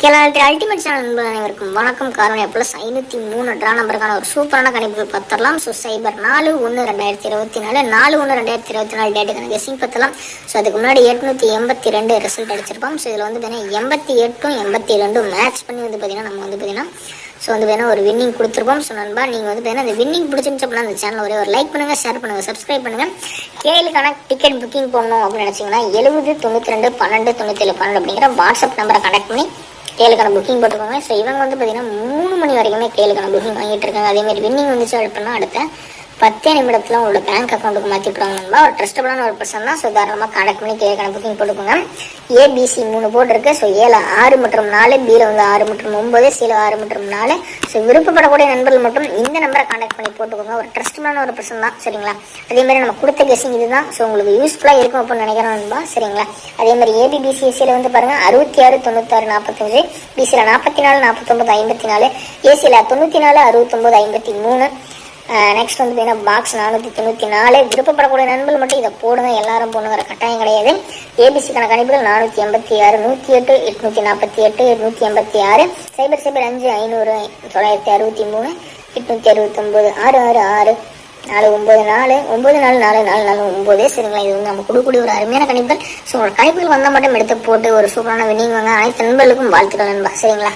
Ultimate channel நண்பர்கள் அனைவருக்கும் வணக்கம். காரணம் ப்ளஸ் 503 ட்ரா நம்பருக்கான ஒரு சூப்பரான கணிப்புகள் பார்த்துடலாம். ஸோ சைபர் 4/1/2024 4/1/2024 டேட்டுக்கான கெஸிங் பார்த்துலாம். ஸோ அதுக்கு முன்னாடி 882 ரிசல்ட் அடிச்சிருப்போம். ஸோ இதில் வந்து பார்த்தீங்கன்னா 88 82 மேட்ச் பண்ணி வந்து பார்த்தீங்கன்னா நம்ம வந்து பார்த்தீங்கன்னா ஸோ வந்து வேணால் ஒரு வின்னிங் கொடுத்துருப்போம். ஸோ நண்பா நீங்கள் வந்து பார்த்தீங்கன்னா அந்த வின்னிங் பிடிச்சிருந்துச்சு அப்படின்னா அந்த சேனல் ஒரே ஒரு லைக் பண்ணுங்கள், ஷேர் பண்ணுங்கள், சப்ஸ்கிரைப் பண்ணுங்கள். கேளுக்கான டிக்கெட் புக்கிங் பண்ணணும் அப்படின்னு நினச்சிங்கன்னா 70 92 12 97 12 அப்படிங்கிற வாட்ஸ்அப் நம்பரை கனெக்ட் பண்ணி கேளுக்கான புக்கிங் போட்டுக்கோங்க. ஸோ இவங்க வந்து பார்த்தீங்கன்னா 3 மணி வரைக்குமே கேளுக்கான புக்கிங் வாங்கிட்டு இருக்காங்க. அதேமாதிரி வின்னிங் வந்துச்சு அப்படின்னா அடுத்த 10 நிமிடத்தில் உங்களோட பேங்க் அக்கௌண்ட்டுக்கு மாற்றிட்டுருவாங்க. நண்பா ஒரு ட்ரஸ்டபுளான ஒரு பர்சன் தான். ஸோ தாராளமாக கான்டாக்ட் பண்ணி கேளுக்கான புக்கிங் போட்டுக்கோங்க. ஏபிசி 3 போர்டு இருக்குது. ஸோ ஏல 6 மற்றும் 4, பியில் வந்து 6 மற்றும் 9, சில 6 மற்றும் 4. ஸோ விருப்பப்படக்கூடிய நண்பர்கள் மட்டும் இந்த நம்பரை கான்டாக்ட் பண்ணி போட்டுக்கோங்க. ஒரு ட்ரஸ்டபுளான ஒரு பர்சன் தான். சரிங்களா? அதேமாதிரி நம்ம கொடுத்த கெஸிங் இதுதான். ஸோ உங்களுக்கு யூஸ்ஃபுல்லாக இருக்கும் அப்படின்னு நினைக்கிறோம் நண்பா. சரிங்களா? அதேமாதிரி ஏபிபிசிஎஸ்சியில் வந்து பாருங்கள் 66 96 45, பிசியில் 44 49 54, ஏசியில் 94 69 53. நெக்ஸ்ட் வந்து பார்த்தீங்கன்னா பாக்ஸ் 494. விருப்பப்படக்கூடிய நண்பர்கள் மட்டும் இதை போடுங்க. எல்லாரும் போடுங்கிற கட்டாயம் கிடையாது. ஏபிசிக்கான கணிப்புகள் 486 108 848 886 சைபர் 5 500 963 869 666 494 9444 சரிங்களா? இது வந்து நம்ம கொடுக்கக்கூடிய ஒரு அருமையான கணிப்புகள். ஸோ உங்களோட கணிப்புகள் வந்தால் மட்டும் எடுத்து போட்டு ஒரு சூப்பரான வின்னிங் வாங்க. அனைத்து நண்பர்களுக்கும் வாழ்த்துக்கள் நண்பா. சரிங்களா?